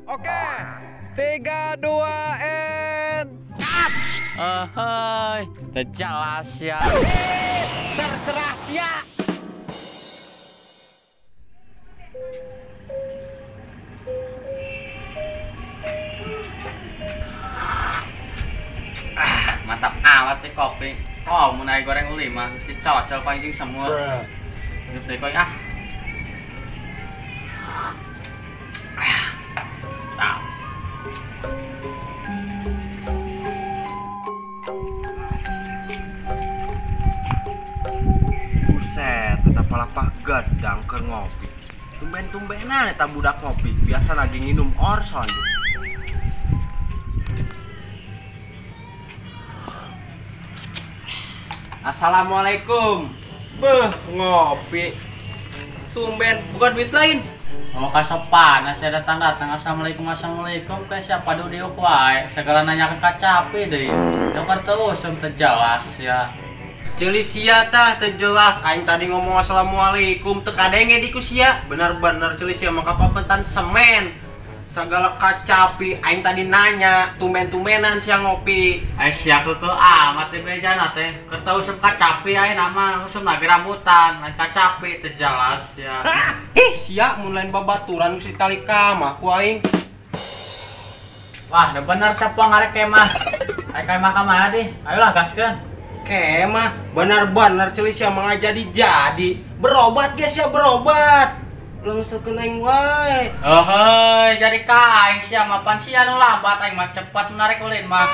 Oke, 3, 2, cut. Hei, terjelas ya. Terserah sia. Mantap amat nih kopi. Oh, mau naik goreng 5, mesti cocok pancing semua. Hidup deh koi ah. Tahu. Buset, tetap lapah gadang ke ngopi. Tumben-tumbenan eta budak ngopi, biasa lagi nginum Orson. Assalamualaikum. Beh, ngopi. Tumben, bukan duit lain. Mau kasih panas saya datang-datang. Assalamualaikum kayak siapa dulu diuk wae. Segala nanyakan kacapi deh. Dokter terus terjelas ya. Celi sia tah terjelas aing tadi ngomong assalamualaikum teu kadenge di ku sia. Benar-benar celi sia maka papentan semen. Segala kacapi aing tadi nanya tumben-tumbenan sia ngopi. Ai sia keukeut amat teh bejana teh. Keur teu usum kacapi aya nama usum lagi rambutan, lain kacapi teh jelas ya. Sia mun lain babaturan geus ditali ka mah ku aing. Wah, udah bener siapa ngarek kemah. Ai kemah ka mana deh? Ayolah gaskeun. Kemah benar-benar celi sia mah jadi. Berobat geus ya berobat. Langsung aing wae. Heuh, jadi ka aing sia mah pan sia nu lambat aing mah cepat menarik ulin mah.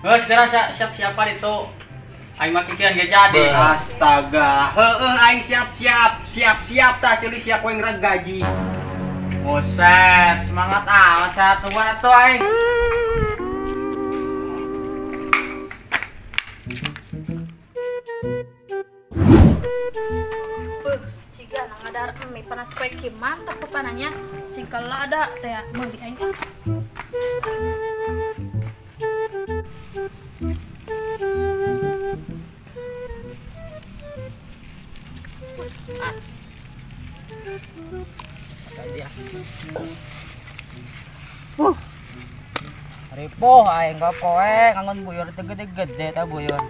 Geus segera siap-siap itu. Aing mah kikian ge jadi. Astaga. Heueuh aing siap-siap. Siap-siap tah celi sia koeng gaji. Buset, semangat amat satuan atuh aing. Jika nang ada mie panas kue mantap pepanannya singkal ada teh mau di aing As. Dia. Ripo aing ka koe ngangon buyur teu gede-gede ta buyur.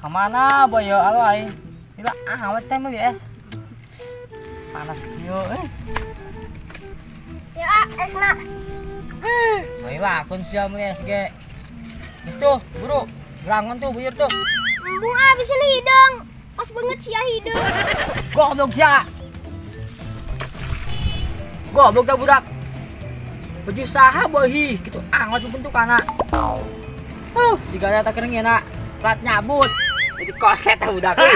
Kemana boyo alo aing? Gila awet teh mah es. Panas kieu ya esna Bae lakon sia mah es ge. Geus tuh, buru. Gerangan tuh buyur tuh. embung abis ini hidung pas banget sia hidung Goblok sia. Goblok dah budak. Baju saha bohi gitu angot bentukana. Si gaya tak kering enak. Plat nyabut. Jadi koslet tah budak euy.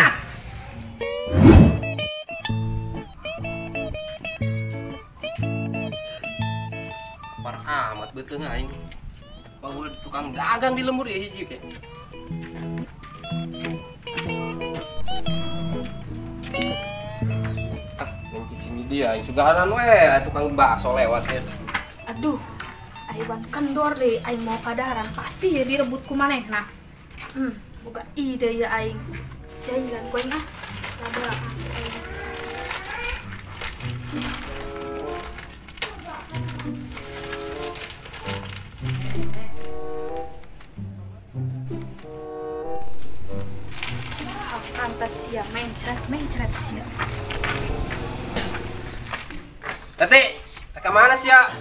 Parah amat betul aing. Bawa tukang dagang di lembur ya hiji ke. Mencicing dia aing sugahanan we tukang bakso lewat ya. aduh aiwan kendor deh aing mau kadaharan pasti ya direbut ku manehna boga ide ya aing jailan koe nah sabar pantas sia mencret sia Tete, kemana sih ya?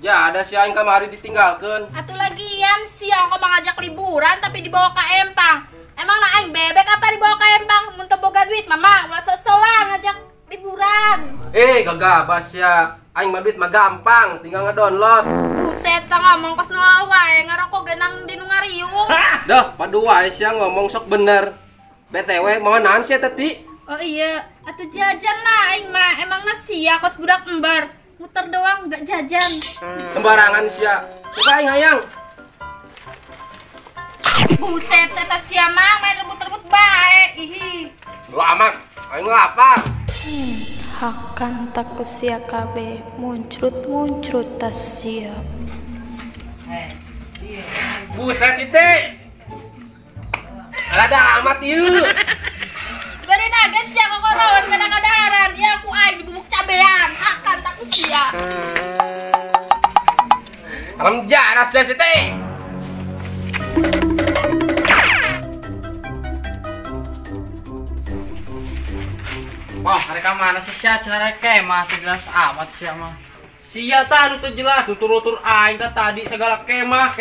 Ya ada si aing kamari ditinggalkan. atuh lagian siang kok mengajak liburan tapi dibawa ke Empang. Emang na aing bebek apa dibawa ke Empang? Mun teu boga duit mamang ulah sok-sokan ngajak liburan. Gagabas ya. Aing mah duit mah gampang, tinggal ngedownload. Buset tah ngomong kos nu wae ngarokok genang di nu ngariung. Dah, padu wae sia ngomong sok bener. BTW mau naon sia teti? Oh iya, atuh jajan lah aing mah emang sia kos budak embar. Muter doang gak jajan. Sembarangan sia. Coba aing hayang. Buset eta sia mah main rebut-rebut bae. Ihi. Lu amak, aing lapar. Hakan tak sia kabeh muncrut tas sia. Buset cite. Rada amat ieu. Bari nages sia kokorowan kana kadaharan. Ya aku aing dibubuk cabean. Hakan tak sia. Aram jaras ya Siti. Wah, mereka mana sih sia cenah kemah jelas amat sia mah. Sia tah nu teu jelas nu tur-tur aing teh tadi segala kemah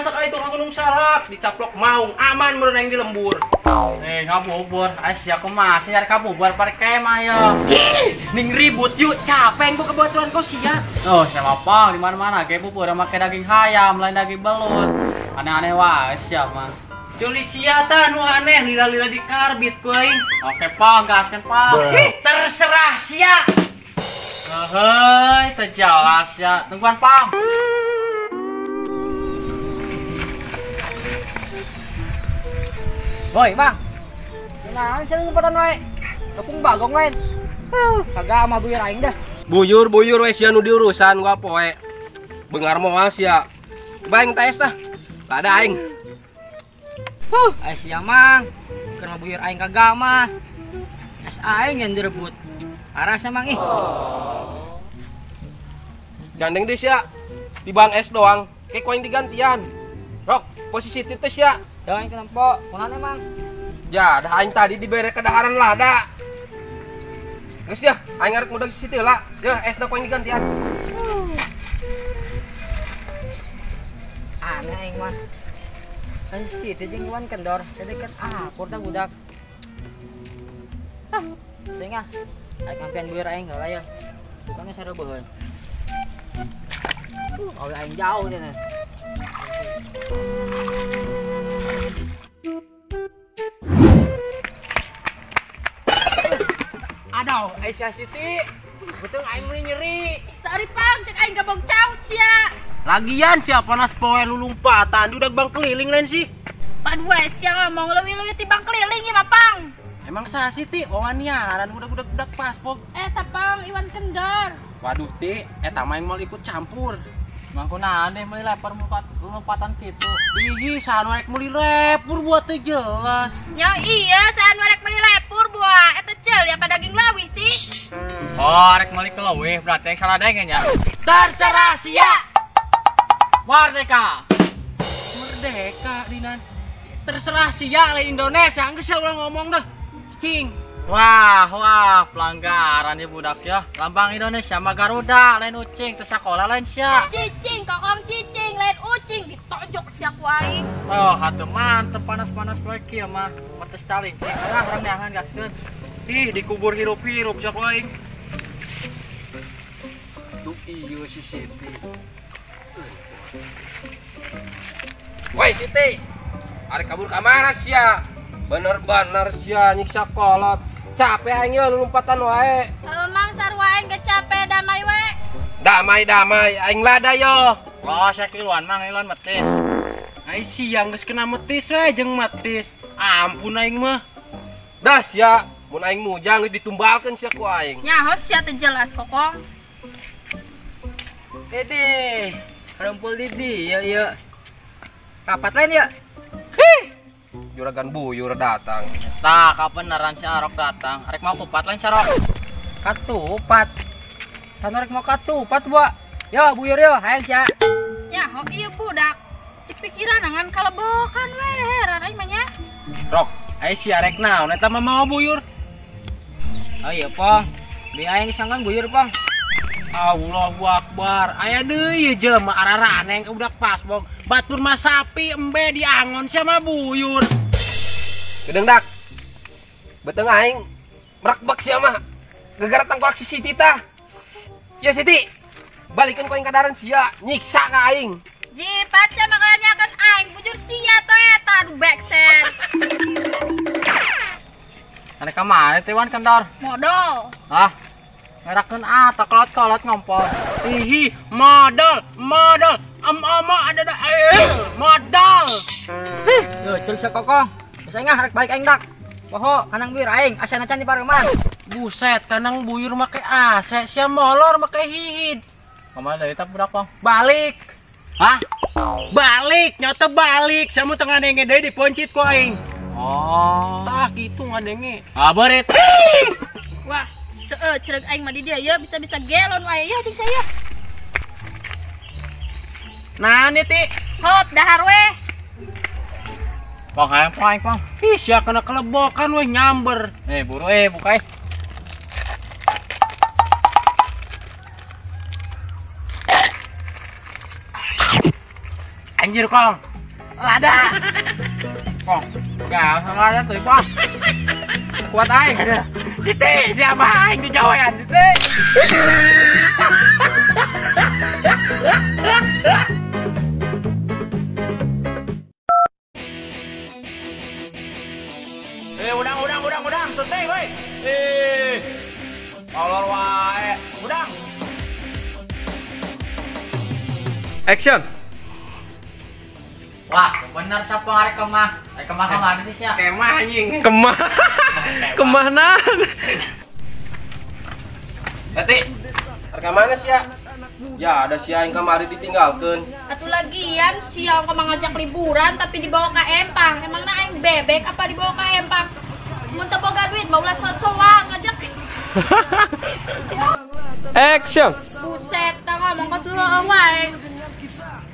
sakali itu gunung sarap dicaplok maung aman mun aing di lembur. Ngabubur, sia kumaha sih nyari kabubur pare kemah ya. Ning ribut yuk capek gua kebetulan kau sia. Oh, siapa pang di mana-mana kayak bubur make daging ayam lain daging belut. Aneh-aneh wae sia mah. Culi sia tah nu aneh lila-lila di karbit ku aing. Oke, Pang, gaskeun Pang. Terserah sia. Hei, terjelas ya. Tungguan, Pang. Woi, Bang. Gimana sih ngumpatan wae? Tepung bagong lain. Kagak mah buyur aing dah. Buyur we sia nu diurusan gua poe. Beungar moal sia. Baing tes tah. Ada aing. Ais ya mang. Keur buyur aing kagak mah. Es aing yang direbut. Arasnya mang ih. Gandeng deh sia. Tibang es doang. Kayak koin digantian. Rok, posisi titis ya. Jangan kenapa? Kunane mang. Ya, dah aing tadi dibere kedaharan lada. Geus ya, aing arek mudag situ lah. Ya, es da koin digantian. Aneh aing mah. Kan situ jeung kuan kendor, jadi kan akur dah budak. Sehingga aing kampian buyur aing heula ya. Sukana sareubeun. Awe aing jauh deh. Aduh, Aisyah Siti. Betul aing mulai nyeri. Sorry Pang, cek aing gabong caus ya. Lagian sia panas poe lulumpatan, udah bang keliling lain sih. Paduh sia ngomong leuwih-leuwih ti bang keliling ieu mah Pang. Emang sah Siti, waniaran udah paspor. Pang Iwan Kendor. Waduh ti, eta main mau ikut campur. Mangkuna aneh meuli lepar lompatan kitu. Ih, sanu rek meuli lepur buat teu jelas. Nya iya, saya rek meuli lepur buah. Eta ceul ya pada daging lawih sih. Oh, rek meuli keleuwih berarti yang salah denge nya. Terserah sia. Merdeka. Merdeka dinan. Terserah sia le Indonesia, geus ulah ngomong dah. Cing. Wah, pelanggaran ya budak ya. Lambang Indonesia mah Garuda, lain ucing, terus sekolah lain sia. Cicing, kokong cicing, lain ucing ditojok sia ku aing. Oh, hatuh mantep panas-panas bae kieu mah. Petes caling. Orang neangan gaskeun. Ih, dikubur hirup-hirup sak aing. Tuh ieu si Siti. Woi Siti. Arek kabur ka mana sia? Bener-bener sia nyiksa kolot. Capek aing ye lompatan wae. Mang sarua aing ge capek damai we. Damai aing lada yo. Oh, sakiluan mang iluan metis. Ai siang geus kena metis we jeung metis. Ampun aing mah. Dah sia, mun aing mujang geus ditumbalkeun sia ku aing. Nyaho sia teu jelas kokong. Dede, karumpul di dieu ieu. Rapat lain ya? Juragan buyur datang. Tah, kabeneran si Arok datang. Arek mau kupat lain si Arok. Katupat. Sanorek mau katupat, Bu. Yo, buyur yo, hayang sia. Nyaho ieu budak. Dipikiran ngan kalebokan we, raraing mah nya. Rok, ai si arek naon eta mah mau buyur. Oh iya, Pong. Bi aing sangkan buyur, Pong. Allahu Akbar. Aya deui jelema araraneng udah pas, Bong. Batur mah sapi embe diangon sia mah buyur. Gedeung dak. Beteung aing merakbak sia mah. Gegara tangkolak si Siti tah. Ya Siti. Balikeun ku aing kadaran sia, nyiksa ka aing. Jipat sia makanya kan aing bujur sia to eta aduh beksen. Arek ka mana teh Wan Kendor? Modal. Hah? Ngerakeun tak kolot-kolot ngompol. Ihi, modal. Ada modal. Yo, cul sakokong. Bisa ngah rek balik aing dak. Poho, kanang buyur aing, asana can di pareuman. Buset, kanang buyur make AC, sia molor make hihid. Kamana deui tak budak Pong? Balik. Hah? Balik, nyata balik. Samu tengah nenge deui diponcit ku aing. Oh. Tah gitu ngadenge. Ah, beurit. Wah, cereg aing mah di dia ya bisa-bisa gelon wae ya cing saya. Nah nih ti. Hop dahar we. Pong, hayang pong, hayang pong. Ih sia kena kelebokan weh nyamber. Buru buka Anjir Kong. Lada. Pong, gak salah ada tuh, Pong. Kuat aing. Siti, siapa aing di jawayan Siti? Udang, setting woi. Kolor wae, udang. Action. Wah, bener siapa ngarek kemah. Kemah kemana sih siapa? Kemah anjing. Kemah. Kemana? Tati, rekamannya sih ya? Ya, ada si aing kamari ditinggalkeun. Atuh lagian siang kemang ngajak liburan tapi dibawa ke empang. Emangna aing bebek apa dibawa ke empang? Mun teu boga duit maulah sosokan ngajak. Action. Buset, tah ngomong kos dulu wae.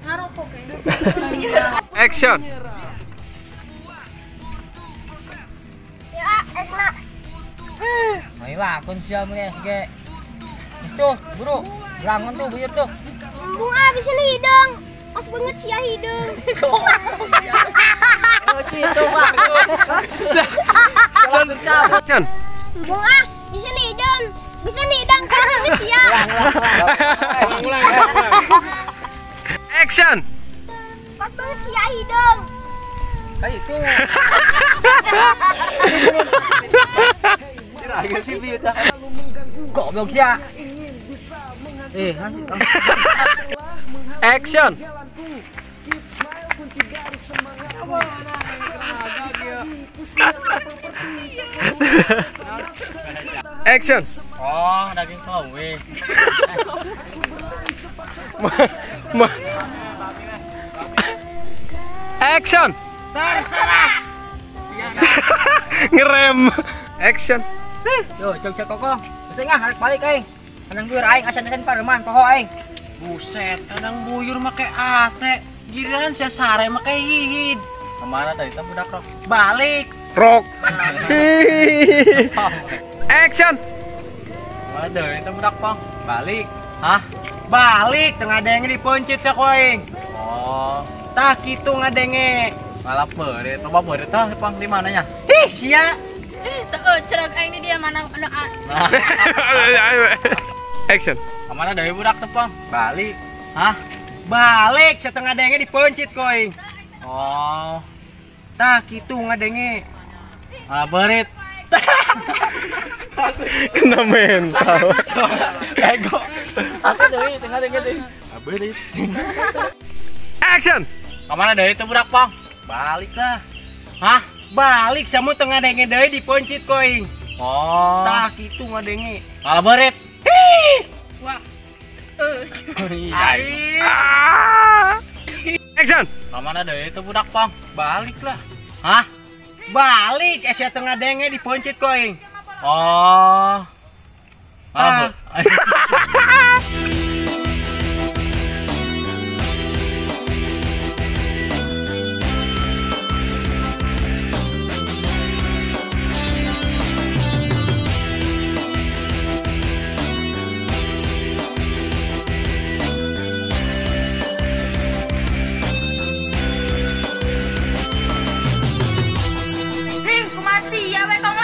Ngarokok ke. Action. Ya, esna. Ayo akun siya mo ni SG. Itu, buru. Berangon tuh, buyur tuh. Bunga bisa hidung. Pas banget sia hidung. Oh, gitu, Pak. Action. Bunga bisa hidung. Bisa hidung pas banget sia. Action. Pas banget sia hidung. Kayak itu. Kira sih biuta. Goblok sia. Ngasih. Action. Action. Oh, daging kelowe. Action. Ngerem. Action. Yo, jog sa kokong. Bisa nga, harap balik aing. Anang buyur aing asan-asan pareman poho aing. Buset, kadang buyur make AC. Giliran sia sare make hihid. Kemana tadi? Kita budak rok. Balik. Rock. Action. Kemana deh? Kita budak Pong. Balik. Hah? Balik tengah denge diponcit sak aing. Oh, Tah kitu ngadenge. ngalap berit. Coba berit tah, Pong di mananya? Ih sia. Cereg aing di dia mana Action. Kemana deh budak tuh, Pong? Balik. Hah? Balik setengah denge diponcit koing. Oh, Tah kitu ngadenge. ngalap berit. Kena mental. Ego. Apa deui tengah deui. Berit. Action. Kemana deh itu budak, Pong? Balik lah. Hah? Balik samu tengah denge deui diponcit koing. Oh, Tah kitu ngadenge. ngalap berit. wah. Ah. Action. Kemana deh itu budak, Pong? Balik lah. Hah? Balik sia tengah denge diponcit koing. Oh. Ah. Rin, kumasi ya we tong